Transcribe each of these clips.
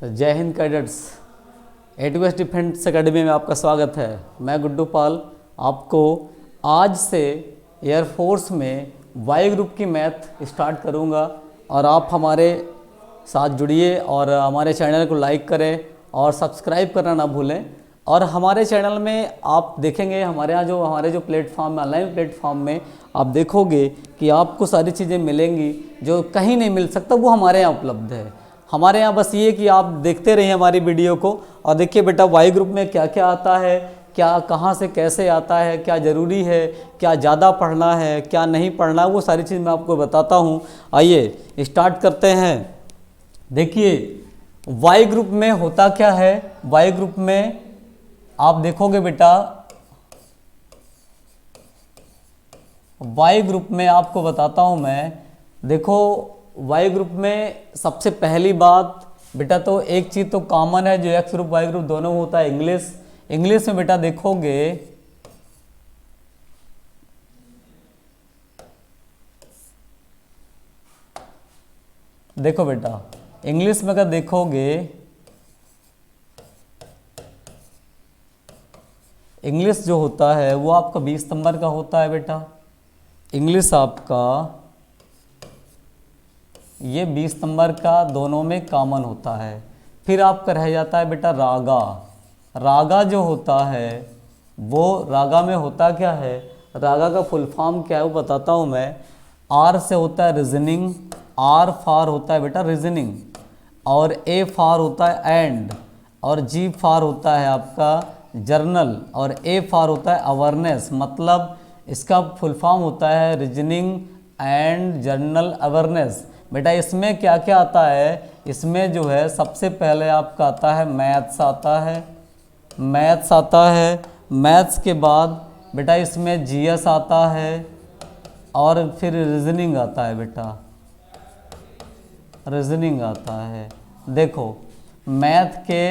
जय Hind cadets. एटवेस्ट defence academy में आपका स्वागत है। मैं गुड्डू पाल आपको आज से एयरफोर्स में वाई ग्रुप की मैथ स्टार्ट करूंगा और आप हमारे साथ जुड़िए और हमारे चैनल को लाइक करें और सब्सक्राइब करना ना भूलें। और हमारे चैनल में आप देखेंगे हमारे जो प्लेटफॉर्म में, ऑनलाइन प्लेटफॉर्म में आप देखोगे कि आपको सारी चीज़ें मिलेंगी जो कहीं नहीं मिल सकता, वो हमारे यहाँ उपलब्ध है। हमारे यहाँ बस ये कि आप देखते रहिए हमारी वीडियो को और देखिए बेटा वाई ग्रुप में क्या क्या आता है, क्या कहाँ से कैसे आता है, क्या ज़रूरी है, क्या ज़्यादा पढ़ना है, क्या नहीं पढ़ना है, वो सारी चीज़ मैं आपको बताता हूँ। आइए स्टार्ट करते हैं। देखिए वाई ग्रुप में होता क्या है। वाई ग्रुप में आप देखोगे बेटा, वाई ग्रुप में आपको बताता हूँ मैं। देखो वाई ग्रुप में सबसे पहली बात बेटा, तो एक चीज़ तो कॉमन है जो एक्स ग्रुप वाई ग्रुप दोनों होता है, इंग्लिश। इंग्लिश में बेटा देखोगे देखो बेटा इंग्लिश में अगर देखोगे, इंग्लिश जो होता है वो आपका 20 नंबर का होता है बेटा। इंग्लिश आपका ये 20 नंबर का दोनों में कॉमन होता है। फिर आपका रह जाता है बेटा रागा। रागा जो होता है वो रागा में होता क्या है, रागा का फुल फॉर्म क्या है वो बताता हूँ मैं। आर से होता है रीजनिंग, आर फार होता है बेटा रीजनिंग, और ए फार होता है एंड, और जी फार होता है आपका जर्नल, और ए फार होता है अवेयरनेस। मतलब इसका फुल फॉर्म होता है रीजनिंग एंड जर्नल अवेयरनेस। बेटा इसमें क्या क्या आता है, इसमें जो है सबसे पहले आपका आता है मैथ्स आता है, मैथ्स आता है। मैथ्स के बाद बेटा इसमें जीएस आता है और फिर रीजनिंग आता है बेटा, रीजनिंग आता है। देखो मैथ के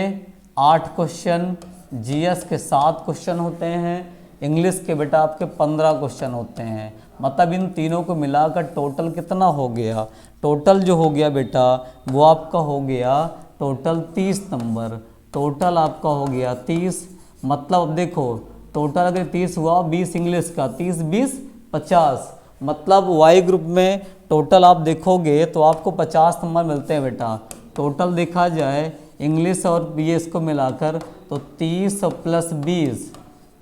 8 क्वेश्चन, जीएस के 7 क्वेश्चन होते हैं, इंग्लिश के बेटा आपके 15 क्वेश्चन होते हैं। मतलब इन तीनों को मिलाकर टोटल कितना हो गया, टोटल जो हो गया बेटा वो आपका हो गया टोटल 30 नंबर। टोटल आपका हो गया 30। मतलब अब देखो टोटल अगर 30 हुआ, 20 इंग्लिश का, 30 20 50। मतलब वाई ग्रुप में टोटल आप देखोगे तो आपको 50 नंबर मिलते हैं बेटा। टोटल देखा जाए इंग्लिश और बीएस को मिलाकर तो 30 प्लस 20,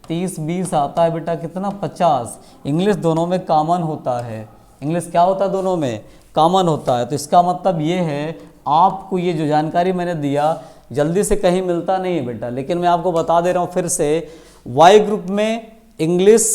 30 20 आता है बेटा कितना, 50। इंग्लिश दोनों में कॉमन होता है, इंग्लिश क्या होता है दोनों में कॉमन होता है। तो इसका मतलब ये है, आपको ये जो जानकारी मैंने दिया जल्दी से कहीं मिलता नहीं है बेटा, लेकिन मैं आपको बता दे रहा हूँ फिर से। वाई ग्रुप में इंग्लिश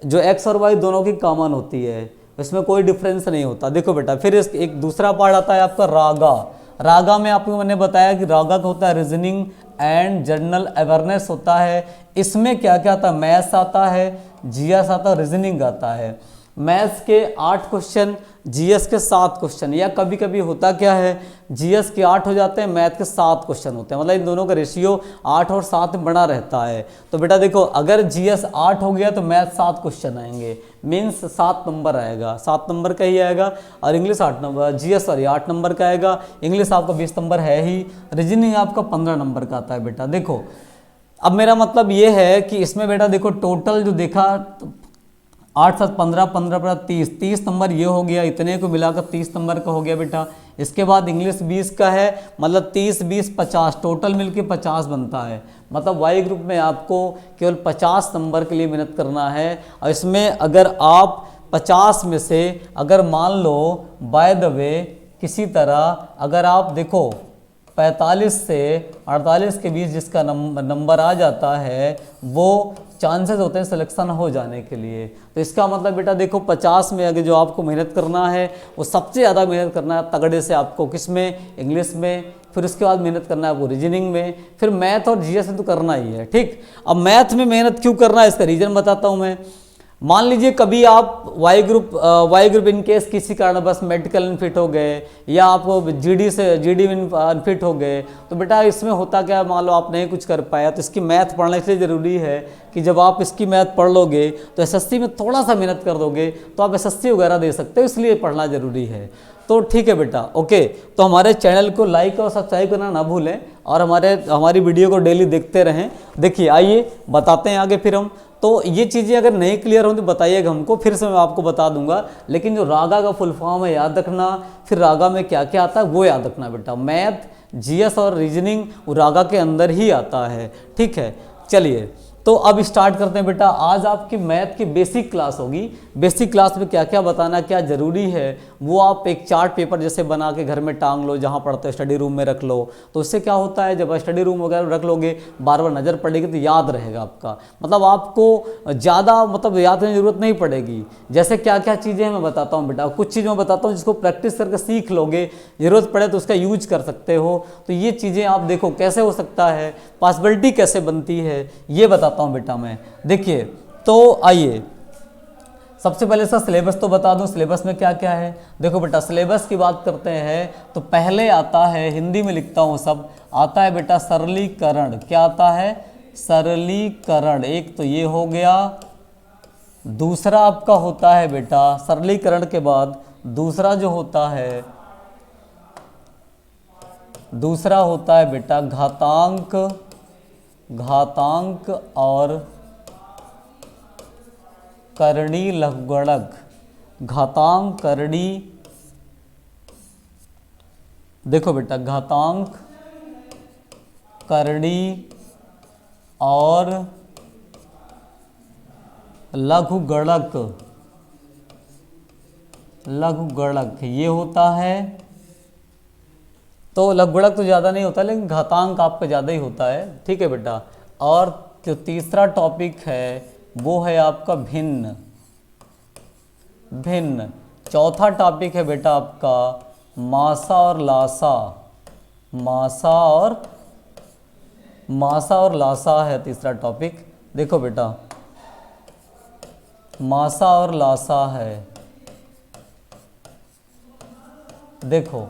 जो एक्स और वाई दोनों की कॉमन होती है, इसमें कोई डिफरेंस नहीं होता। देखो बेटा फिर एक दूसरा पार्ट आता है आपका रागा। रागा में आपको मैंने बताया कि रागा का होता है रीजनिंग एंड जनरल अवेयरनेस होता है। इसमें क्या क्या आता है, मैथ्स आता है, जीएस आता है, रीजनिंग आता है। मैथ्स के 8 क्वेश्चन, जीएस के 7 क्वेश्चन, या कभी कभी होता क्या है जीएस के 8 हो जाते हैं, मैथ के 7 क्वेश्चन होते हैं। मतलब इन दोनों का रेशियो 8 और 7 में बना रहता है। तो बेटा देखो अगर जीएस 8 हो गया तो मैथ 7 क्वेश्चन आएंगे, मीन्स 7 नंबर आएगा, 7 नंबर का ही आएगा। और English 8 number, GS sorry 8 number का आएगा। इंग्लिश आपका 20 नंबर है ही, रीजनिंग आपका 15 नंबर का आता है बेटा। देखो अब मेरा मतलब ये है कि इसमें बेटा देखो टोटल जो देखा 8 7 15 15 पर 30, 30 नंबर ये हो गया, इतने को मिलाकर 30 नंबर का हो गया बेटा। इसके बाद इंग्लिश 20 का है, मतलब 30 20 50, टोटल मिलके 50 बनता है। मतलब वाई ग्रुप में आपको केवल 50 नंबर के लिए मेहनत करना है। और इसमें अगर आप 50 में से अगर मान लो बाय द वे किसी तरह अगर आप देखो 45 से 48 के बीच जिसका नंबर आ जाता है वो चांसेस होते हैं सिलेक्शन हो जाने के लिए। तो इसका मतलब बेटा देखो 50 में अगर जो आपको मेहनत करना है वो सबसे ज़्यादा मेहनत करना है तगड़े से आपको किस में, इंग्लिश में। फिर उसके बाद मेहनत करना है आपको रीजनिंग में, फिर मैथ और जीएस में तो करना ही है। ठीक, अब मैथ में मेहनत क्यों करना है इसका रीज़न बताता हूँ मैं। मान लीजिए कभी आप वाई ग्रुप इन केस किसी कारण बस मेडिकल अनफिट हो गए या आप जीडी में अनफिट हो गए, तो बेटा इसमें होता क्या, मान लो आप नहीं कुछ कर पाया, तो इसकी मैथ पढ़ना इसलिए ज़रूरी है कि जब आप इसकी मैथ पढ़ लोगे तो एसएससी में थोड़ा सा मेहनत कर दोगे तो आप एसएससी वगैरह दे सकते हो, इसलिए पढ़ना ज़रूरी है। तो ठीक है बेटा, ओके। तो हमारे चैनल को लाइक और सब्सक्राइब करना ना भूलें और हमारी वीडियो को डेली देखते रहें। देखिए आइए बताते हैं आगे फिर हम। तो ये चीज़ें अगर नहीं क्लियर हो तो बताइएगा हमको, फिर से मैं आपको बता दूंगा। लेकिन जो रागा का फुल फॉर्म है याद रखना, फिर रागा में क्या क्या आता है वो याद रखना बेटा। मैथ, जीएस और रीजनिंग वो रागा के अंदर ही आता है, ठीक है। चलिए तो अब स्टार्ट करते हैं बेटा। आज आपकी मैथ की बेसिक क्लास होगी। बेसिक क्लास में क्या क्या बताना क्या ज़रूरी है वो आप एक चार्ट पेपर जैसे बना के घर में टांग लो, जहाँ पढ़ते हो स्टडी रूम में रख लो। तो उससे क्या होता है, जब स्टडी रूम वगैरह रख लोगे बार बार नज़र पड़ेगी तो याद रहेगा आपका, मतलब आपको ज़्यादा मतलब याद करने की ज़रूरत नहीं पड़ेगी। जैसे क्या क्या चीज़ें मैं बताता हूँ बेटा, कुछ चीज़ मैं बताता हूँ जिसको प्रैक्टिस करके सीख लोगे, ज़रूरत पड़े तो उसका यूज कर सकते हो। तो ये चीज़ें आप देखो कैसे हो सकता है, पॉसिबिलिटी कैसे बनती है, ये बताता हूँ बेटा मैं। देखिए तो आइए सबसे पहले इसका सिलेबस तो बता दूं, सिलेबस में क्या क्या है। देखो बेटा सिलेबस की बात करते हैं तो पहले आता है, हिंदी में लिखता हूँ सब, आता है बेटा सरलीकरण। क्या आता है, सरलीकरण। एक तो ये हो गया। दूसरा आपका होता है बेटा सरलीकरण के बाद दूसरा जो होता है, दूसरा होता है बेटा घातांक, घातांक और करणी लघुगणक। घातांक, करणी, देखो बेटा घातांक, करणी और लघुगणक, लघुगणक ये होता है। तो लघुगणक तो ज़्यादा नहीं होता लेकिन घातांक आपका ज़्यादा ही होता है, ठीक है बेटा। और जो तीसरा टॉपिक है वो है आपका भिन्न, भिन्न। चौथा टॉपिक है बेटा आपका मासा और लासा, मासा और लासा है तीसरा टॉपिक। देखो बेटा मासा और लासा है, देखो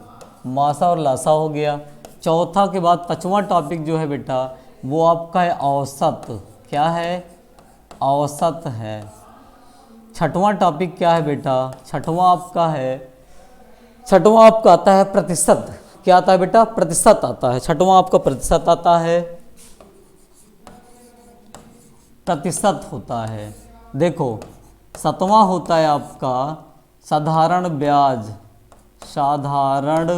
मासा और लासा हो गया। चौथा के बाद पांचवा टॉपिक जो है बेटा वो आपका है औसत। क्या है, औसत है। छठवां टॉपिक क्या है बेटा, छठवां आपका है, छठवां आपका आता है प्रतिशत। क्या आता है बेटा, प्रतिशत आता है। छठवां आपका प्रतिशत आता है, प्रतिशत होता है। देखो सातवां होता है आपका साधारण ब्याज, साधारण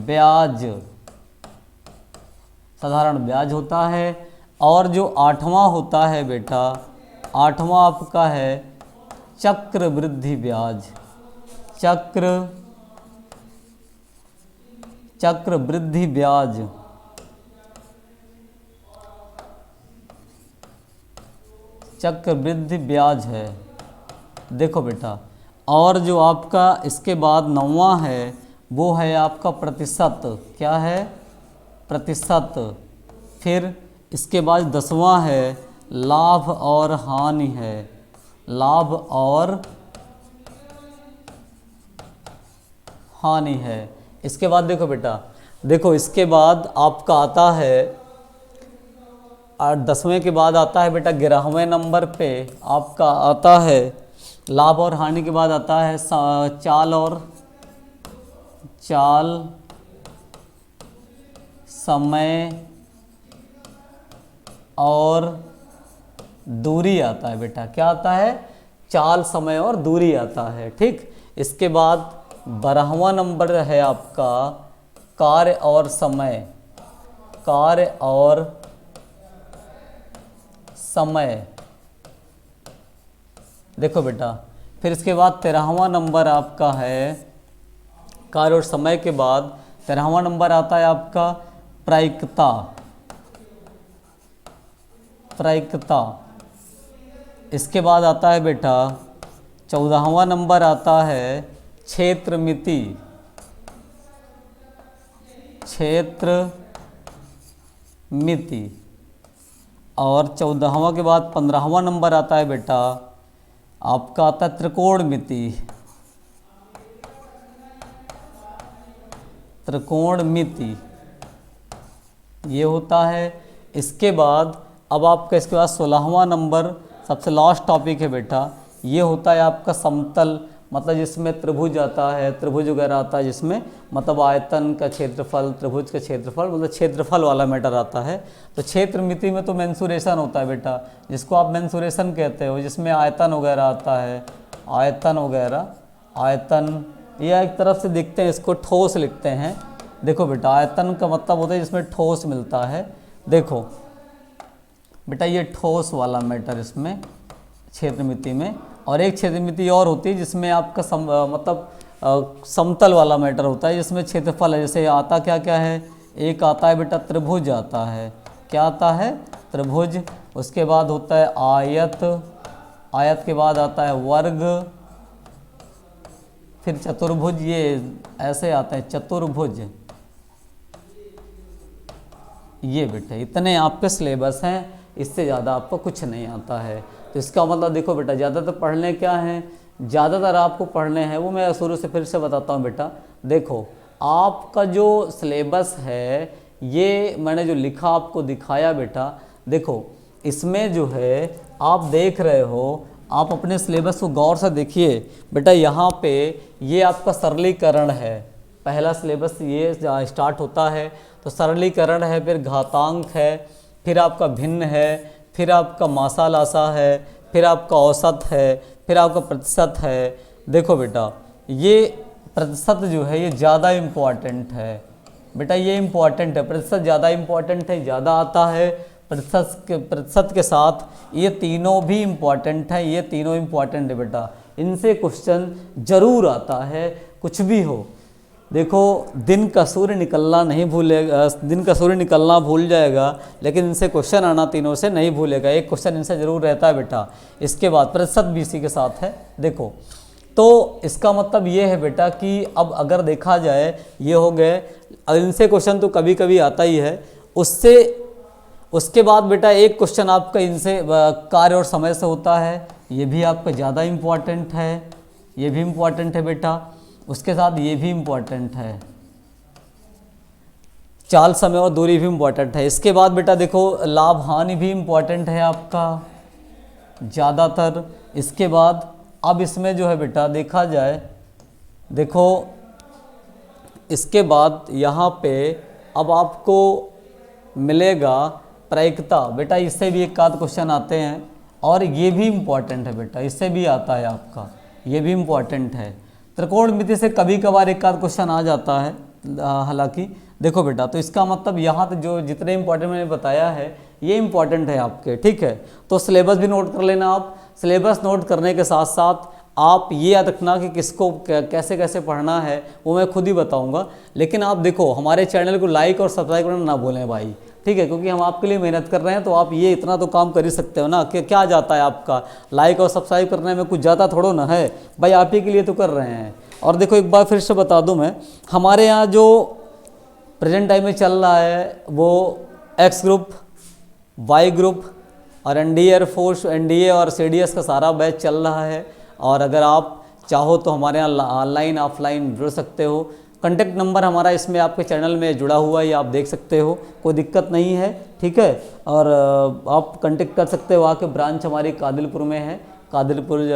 ब्याज, साधारण ब्याज होता है। और जो आठवां होता है बेटा, आठवां आपका है चक्रवृद्धि ब्याज, चक्रवृद्धि ब्याज। चक्रवृद्धि ब्याज है, देखो बेटा। और जो आपका इसके बाद नौवां है वो है आपका प्रतिशत। क्या है, प्रतिशत। फिर इसके बाद 10वां है लाभ और हानि है, लाभ और हानि है। इसके बाद देखो बेटा, देखो इसके बाद आपका आता है, और 10वें के बाद आता है बेटा 11वें नंबर पे आपका आता है लाभ और हानि के बाद आता है चाल और चाल, समय और दूरी आता है बेटा। क्या आता है, चाल, समय और दूरी आता है, ठीक। इसके बाद 12वां नंबर है आपका कार्य और समय, कार्य और समय। देखो बेटा फिर इसके बाद 13वां नंबर आपका है कार्य और समय के बाद 13वां नंबर आता है आपका प्रायिकता, प्रायिकता। इसके बाद आता है बेटा 14वां नंबर आता है क्षेत्रमिति, क्षेत्रमिति। और 14वां के बाद 15वां नंबर आता है बेटा आपका, आता है त्रिकोणमिति। त्रिकोणमिति ये होता है। इसके बाद अब आपका इसके बाद 16वां नंबर सबसे लास्ट टॉपिक है बेटा, ये होता है आपका समतल, मतलब जिसमें त्रिभुज आता है, त्रिभुज वगैरह आता है, जिसमें मतलब आयतन का क्षेत्रफल, त्रिभुज का क्षेत्रफल, मतलब क्षेत्रफल वाला मैटर आता है। तो क्षेत्रमिति में तो मेंसुरेशन होता है बेटा, जिसको आप मेंसुरेशन कहते हो, जिसमें आयतन वगैरह आता है, आयतन वगैरह, आयतन ये एक तरफ से दिखते हैं, इसको ठोस लिखते हैं। देखो बेटा आयतन का मतलब होता है जिसमें ठोस मिलता है। देखो बेटा ये ठोस वाला मैटर इसमें क्षेत्रमिति में, और एक क्षेत्रमिति और होती है जिसमें आपका समतल वाला मैटर होता है, जिसमें क्षेत्रफल है। जैसे आता क्या क्या है, एक आता है बेटा त्रिभुज आता है, क्या आता है, त्रिभुज। उसके बाद होता है आयत, आयत के बाद आता है वर्ग, फिर चतुर्भुज, ये ऐसे आता है चतुर्भुज। ये बेटा इतने आपके सिलेबस हैं, इससे ज़्यादा आपको कुछ नहीं आता है। तो इसका मतलब देखो बेटा ज़्यादातर पढ़ने क्या हैं, ज़्यादातर आपको पढ़ने हैं वो मैं शुरू से फिर से बताता हूँ बेटा। देखो आपका जो सिलेबस है, ये मैंने जो लिखा आपको दिखाया बेटा, देखो इसमें जो है आप देख रहे हो, आप अपने सिलेबस को गौर से देखिए बेटा। यहाँ पे ये आपका सरलीकरण है, पहला सिलेबस ये स्टार्ट होता है, तो सरलीकरण है, फिर घातांक है, फिर आपका भिन्न है, फिर आपका मासा लासा है, फिर आपका औसत है, फिर आपका प्रतिशत है। देखो बेटा ये प्रतिशत जो है ये ज़्यादा इम्पॉर्टेंट है बेटा, ये इम्पॉर्टेंट है, प्रतिशत ज़्यादा इम्पॉर्टेंट है, ज़्यादा आता है। प्रतिशत के साथ ये तीनों भी इम्पॉर्टेंट हैं, ये तीनों इम्पॉर्टेंट है बेटा, इनसे क्वेश्चन ज़रूर आता है कुछ भी हो। देखो दिन का सूर्य निकलना नहीं भूलेगा, दिन का सूर्य निकलना भूल जाएगा, लेकिन इनसे क्वेश्चन आना तीनों से नहीं भूलेगा, एक क्वेश्चन इनसे ज़रूर रहता है बेटा। इसके बाद प्रतिशत भी इसी के साथ है। देखो तो इसका मतलब ये है बेटा कि अब अगर देखा जाए ये हो गए, इनसे क्वेश्चन तो कभी कभी आता ही है, उसके बाद बेटा एक क्वेश्चन आपका इनसे कार्य और समय से होता है, ये भी आपका ज़्यादा इम्पॉर्टेंट है, ये भी इम्पॉर्टेंट है बेटा। उसके साथ ये भी इम्पॉर्टेंट है, चाल समय और दूरी भी इम्पॉर्टेंट है। इसके बाद बेटा देखो लाभ हानि भी इम्पॉर्टेंट है आपका ज़्यादातर। इसके बाद अब इसमें जो है बेटा देखा जाए, देखो इसके बाद यहाँ पे अब आपको मिलेगा प्रायिकता बेटा, इससे भी एक आध क्वेश्चन आते हैं, और ये भी इम्पॉर्टेंट है बेटा, इससे भी आता है आपका, ये भी इम्पॉर्टेंट है। त्रिकोणमिति से कभी कभार एक आध क्वेश्चन आ जाता है हालांकि। देखो बेटा तो इसका मतलब यहाँ तक जो जितने इंपॉर्टेंट मैंने बताया है ये इंपॉर्टेंट है आपके, ठीक है। तो सिलेबस भी नोट कर लेना आप। सिलेबस नोट करने के साथ साथ आप ये याद रखना कि किसको कैसे कैसे पढ़ना है वो मैं खुद ही बताऊँगा। लेकिन आप देखो हमारे चैनल को लाइक और सब्सक्राइब करना ना भूलें भाई, ठीक है, क्योंकि हम आपके लिए मेहनत कर रहे हैं। तो आप ये इतना तो काम कर ही सकते हो ना, कि क्या जाता है आपका लाइक और सब्सक्राइब करने में, कुछ जाता थोड़ा ना है भाई, आप ही के लिए तो कर रहे हैं। और देखो एक बार फिर से बता दूं मैं, हमारे यहाँ जो प्रेजेंट टाइम में चल रहा है वो एक्स ग्रुप, वाई ग्रुप और एनडीए एयरफोर्स, एनडीए और सीडीएस का सारा बैच चल रहा है। और अगर आप चाहो तो हमारे यहाँ ऑनलाइन ऑफलाइन जुड़ सकते हो। कॉन्टैक्ट नंबर हमारा इसमें आपके चैनल में जुड़ा हुआ है, ये आप देख सकते हो, कोई दिक्कत नहीं है, ठीक है। और आप कॉन्टैक्ट कर सकते हो, आके ब्रांच हमारी कादिलपुर में है, कादिलपुर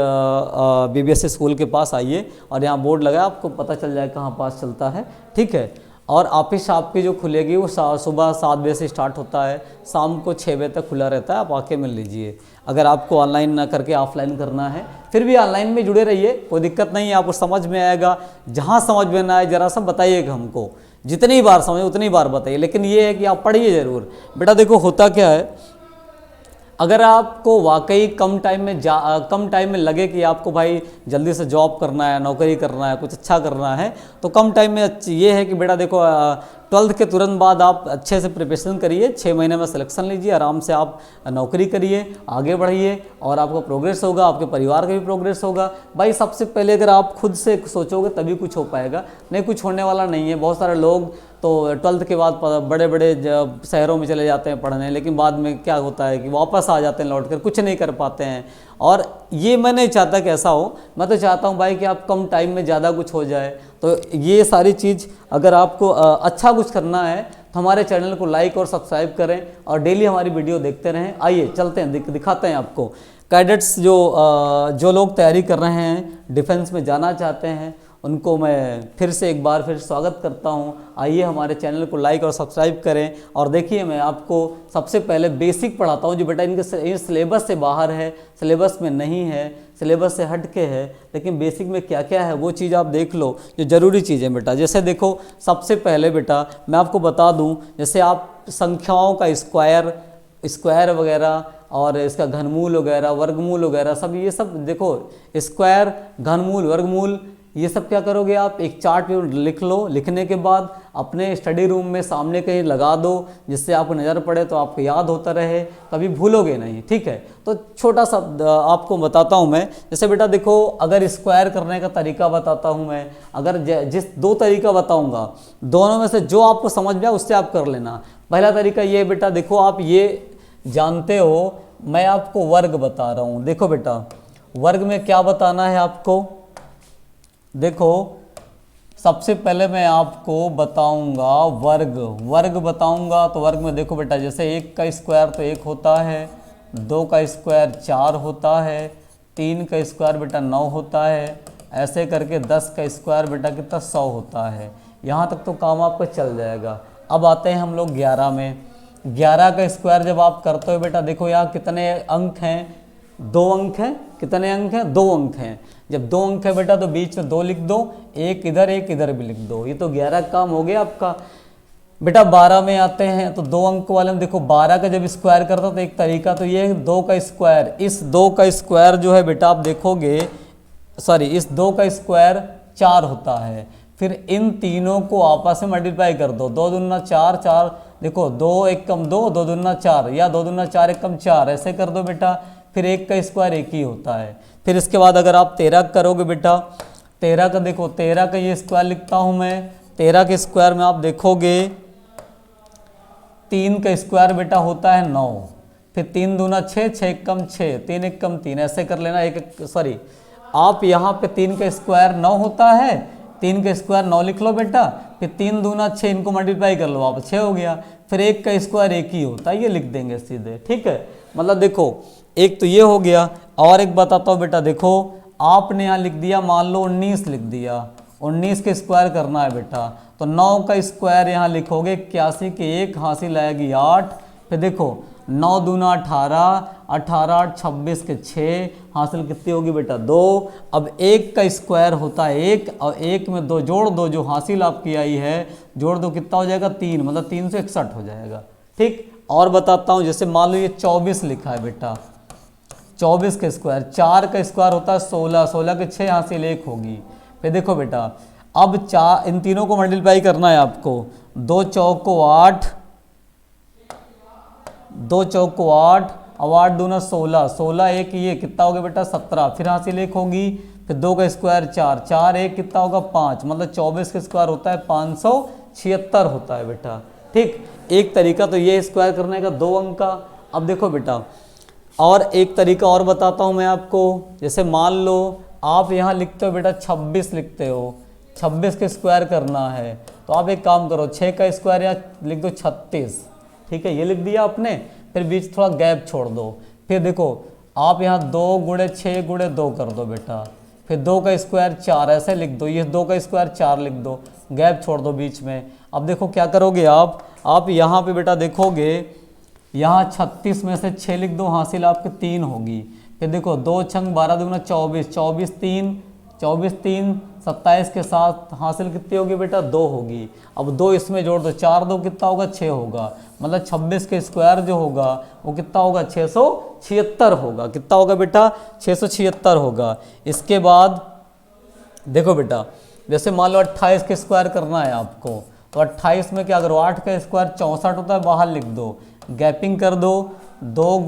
बीबीएससी स्कूल के पास आइए, और यहाँ बोर्ड लगा है, आपको पता चल जाए कहाँ पास चलता है, ठीक है। और ऑफिस आपकी जो खुलेगी वो सुबह 7 बजे से स्टार्ट होता है, शाम को 6 बजे तक खुला रहता है, आप आके मिल लीजिए। अगर आपको ऑनलाइन ना करके ऑफलाइन करना है फिर भी ऑनलाइन में जुड़े रहिए, कोई दिक्कत नहीं है, आपको समझ में आएगा। जहाँ समझ में ना आए ज़रा सा बताइएगा हमको, जितनी बार समझे उतनी बार बताइए, लेकिन ये है कि आप पढ़िए ज़रूर। बेटा देखो होता क्या है, अगर आपको वाकई कम टाइम में लगे कि आपको भाई जल्दी से जॉब करना है, नौकरी करना है, कुछ अच्छा करना है, तो कम टाइम में ये है कि बेटा देखो 12th के तुरंत बाद आप अच्छे से प्रिपरेशन करिए, 6 महीने में सिलेक्शन लीजिए, आराम से आप नौकरी करिए, आगे बढ़िए, और आपका प्रोग्रेस होगा, आपके परिवार का भी प्रोग्रेस होगा। भाई सबसे पहले अगर आप खुद से सोचोगे तभी कुछ हो पाएगा, नहीं कुछ होने वाला नहीं है। बहुत सारे लोग तो 12th के बाद बड़े बड़े शहरों में चले जाते हैं पढ़ने, लेकिन बाद में क्या होता है कि वापस आ जाते हैं लौट कर, कुछ नहीं कर पाते हैं। और ये मैं नहीं चाहता कि ऐसा हो, मैं तो चाहता हूँ भाई कि आप कम टाइम में ज़्यादा कुछ हो जाए। तो ये सारी चीज़ अगर आपको अच्छा कुछ करना है तो हमारे चैनल को लाइक और सब्सक्राइब करें और डेली हमारी वीडियो देखते रहें। आइए चलते हैं, दिखाते हैं आपको कैडेट्स जो लोग तैयारी कर रहे हैं, डिफेंस में जाना चाहते हैं, उनको मैं फिर से एक बार फिर स्वागत करता हूं। आइए हमारे चैनल को लाइक और सब्सक्राइब करें। और देखिए मैं आपको सबसे पहले बेसिक पढ़ाता हूं जो बेटा इनके सिलेबस से बाहर है, सिलेबस में नहीं है, सिलेबस से हट के है, लेकिन बेसिक में क्या क्या है वो चीज़ आप देख लो जो ज़रूरी चीज़ें बेटा। जैसे देखो सबसे पहले बेटा मैं आपको बता दूँ, जैसे आप संख्याओं का स्क्वायर वगैरह और इसका घनमूल वगैरह, वर्गमूल वगैरह सब, ये सब देखो स्क्वायर, घनमूल, वर्गमूल, ये सब क्या करोगे आप एक चार्ट पे लिख लो। लिखने के बाद अपने स्टडी रूम में सामने कहीं लगा दो, जिससे आपको नज़र पड़े तो आपको याद होता रहे, कभी भूलोगे नहीं, ठीक है। तो छोटा सा आपको बताता हूँ मैं। जैसे बेटा देखो, अगर स्क्वायर करने का तरीका बताता हूँ मैं, अगर जिस 2 तरीका बताऊँगा, दोनों में से जो आपको समझ में आए उससे आप कर लेना। पहला तरीका ये बेटा देखो, आप ये जानते हो, मैं आपको वर्ग बता रहा हूँ। देखो बेटा वर्ग में क्या बताना है आपको, देखो सबसे पहले मैं आपको बताऊंगा वर्ग बताऊंगा। तो वर्ग में देखो बेटा, जैसे 1 का स्क्वायर तो 1 होता है, 2 का स्क्वायर 4 होता है, 3 का स्क्वायर बेटा 9 होता है, ऐसे करके 10 का स्क्वायर बेटा कितना 100 होता है। यहाँ तक तो काम आपका चल जाएगा। अब आते हैं हम लोग 11 में। 11 का स्क्वायर जब आप करते हो बेटा, देखो यहाँ कितने अंक हैं, 2 अंक हैं। कितने अंक हैं? 2 अंक हैं। जब 2 अंक है बेटा तो बीच में 2 लिख दो, एक इधर भी लिख दो। ये तो 11 का काम हो गया आपका। बेटा 12 में आते हैं तो 2 अंक वाले में देखो 12 का जब स्क्वायर करता तो एक तरीका तो ये है 2 का स्क्वायर, इस 2 का स्क्वायर जो है बेटा आप देखोगे, इस 2 का स्क्वायर 4 होता है। फिर इन तीनों को आपस में मल्टीप्लाई कर दो, 2 दूना 4, 4 देखो 2 1 कम 2, 2 दूना 4, या 2 दूना 4 1 कम 4, ऐसे कर दो बेटा। फिर 1 का स्क्वायर 1 ही होता है। फिर इसके बाद अगर आप 13 करोगे बेटा, 13 का देखो, 13 का ये स्क्वायर लिखता हूँ मैं। 13 के स्क्वायर में आप देखोगे 3 का स्क्वायर बेटा होता है 9, फिर 3 दूना 6, 6 1 कम 6, 3 1 कम 3, ऐसे कर लेना। आप यहाँ पे 3 का स्क्वायर 9 होता है, 3 का स्क्वायर 9 लिख लो बेटा, फिर 3 दूना 6, इनको मल्टीप्लाई कर लो आप, 6 हो गया। फिर 1 का स्क्वायर 1 ही होता है, ये लिख देंगे सीधे, ठीक है। मतलब देखो एक तो ये हो गया। और एक बताता हूँ बेटा, देखो आपने यहाँ लिख दिया, मान लो 19 लिख दिया, 19 के स्क्वायर करना है बेटा, तो 9 का स्क्वायर यहाँ लिखोगे 81 के 1 हासिल आएगी 8। फिर देखो 9 दूना 18, 18 8 26 के 6 हासिल कितनी होगी बेटा 2। अब 1 का स्क्वायर होता है 1, और 1 में 2 जोड़ दो, जो हासिल आपकी आई है जोड़ दो, कितना हो जाएगा 3, मतलब 361 हो जाएगा, ठीक। और बताता हूँ, जैसे मान लो ये 24 लिखा है बेटा, 24 का स्क्वायर, 4 का स्क्वायर होता है 16, 16 के 6 हासिल 1 होगी। फिर देखो बेटा अब इन तीनों को मल्टीप्लाई करना है आपको, 2 चौक को 8, 2 चौक को 8, अब 8 दूना 16, 16 1 ये कितना हो गया बेटा 17, फिर हासिल 1 होगी। फिर 2 का स्क्वायर 4, 4 1 कितना होगा 5, मतलब 24 का स्क्वायर होता है 576 होता है बेटा, ठीक। एक तरीका तो ये स्क्वायर करने का 2 अंक का। अब देखो बेटा और एक तरीका और बताता हूँ मैं आपको। जैसे मान लो आप यहाँ लिखते हो बेटा 26 लिखते हो, 26 के स्क्वायर करना है, तो आप एक काम करो 6 का स्क्वायर या लिख दो 36, ठीक है, ये लिख दिया आपने। फिर बीच थोड़ा गैप छोड़ दो। फिर देखो आप यहाँ 2 गुणे 6 गुणे 2 कर दो बेटा, फिर 2 का स्क्वायर 4 ऐसे लिख दो, ये 2 का स्क्वायर 4 लिख दो, गैप छोड़ दो बीच में। अब देखो क्या करोगे आप यहाँ पे बेटा देखोगे, यहाँ 36 में से 6 लिख दो, हासिल आपके 3 होगी। फिर देखो 2 छंग 12 दूना 24, 24 3, 24 3 27 के साथ हासिल कितनी होगी बेटा 2 होगी। अब 2 इसमें जोड़ दो, 4 2 कितना होगा 6 होगा, मतलब 26 के स्क्वायर जो होगा वो कितना होगा 676 होगा। कितना होगा बेटा 676 होगा। इसके बाद देखो बेटा जैसे मान लो 28 के स्क्वायर करना है आपको, तो 28 में क्या करो 8 का स्क्वायर 64 होता है, बाहर लिख दो, गैपिंग कर दो, 2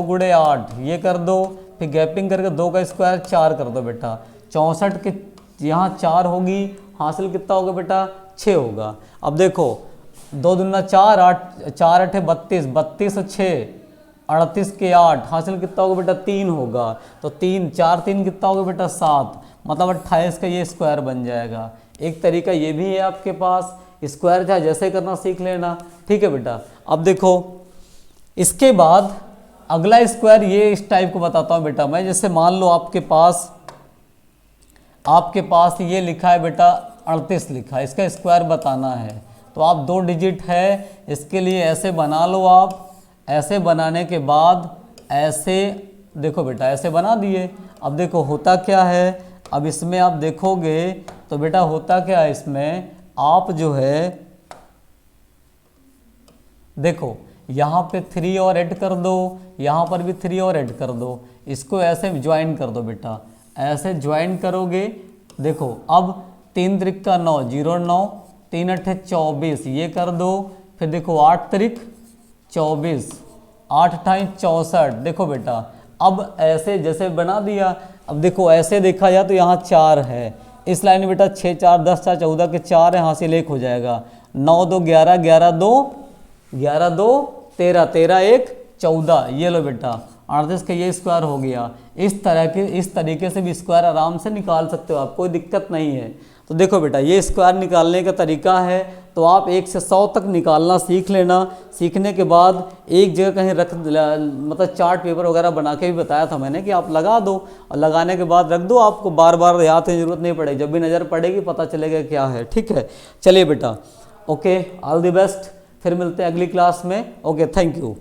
गुणे 8 ये कर दो, फिर गैपिंग करके 2 का स्क्वायर 4 कर दो बेटा, 64 के यहाँ 4 होगी, हासिल कितना होगा बेटा 6 होगा। अब देखो 2 दूना 4, 8 4 8 32, 32 और 6 38 के 8 हासिल कितना होगा बेटा 3 होगा। तो 3 4 3 कितना होगा बेटा 7, मतलब 28 का ये स्क्वायर बन जाएगा। एक तरीका ये भी है आपके पास, स्क्वायर चाहे जैसे करना सीख लेना, ठीक है बेटा। अब देखो इसके बाद अगला स्क्वायर ये इस टाइप को बताता हूँ बेटा मैं। जैसे मान लो आपके पास ये लिखा है बेटा 38 लिखा है, इसका स्क्वायर बताना है। तो आप 2 डिजिट है, इसके लिए ऐसे बना लो आप। ऐसे बनाने के बाद ऐसे देखो बेटा ऐसे बना दिए। अब देखो होता क्या है, अब इसमें आप देखोगे तो बेटा होता क्या है इसमें, आप जो है देखो यहाँ पे 3 और ऐड कर दो, यहाँ पर भी 3 और ऐड कर दो, इसको ऐसे ज्वाइन कर दो बेटा। ऐसे ज्वाइन करोगे, देखो अब 3 त्रिक का 9 0 9, 3 8 24 ये कर दो। फिर देखो 8 त्रिक 24, 8 28 64। देखो बेटा अब ऐसे जैसे बना दिया। अब देखो ऐसे देखा जाए तो यहाँ 4 है, इस लाइन में बेटा 6 4 10 4 14 के 4 है, हासिल 1 हो जाएगा। 9 2 11, 11 2 11 2 13, 13 1 14। ये लो बेटा 38 का ये स्क्वायर हो गया। इस तरीके से भी स्क्वायर आराम से निकाल सकते हो आप, कोई दिक्कत नहीं है। तो देखो बेटा ये स्क्वायर निकालने का तरीका है। तो आप 1 से 100 तक निकालना सीख लेना। सीखने के बाद एक जगह कहीं रख, मतलब चार्ट पेपर वगैरह बना के भी बताया था मैंने कि आप लगा दो, और लगाने के बाद रख दो। आपको बार बार याद करने की जरूरत नहीं पड़ेगी, जब भी नज़र पड़ेगी पता चलेगा क्या है, ठीक है। चलिए बेटा, ओके, ऑल द बेस्ट। फिर मिलते हैं अगली क्लास में। Okay, thank you.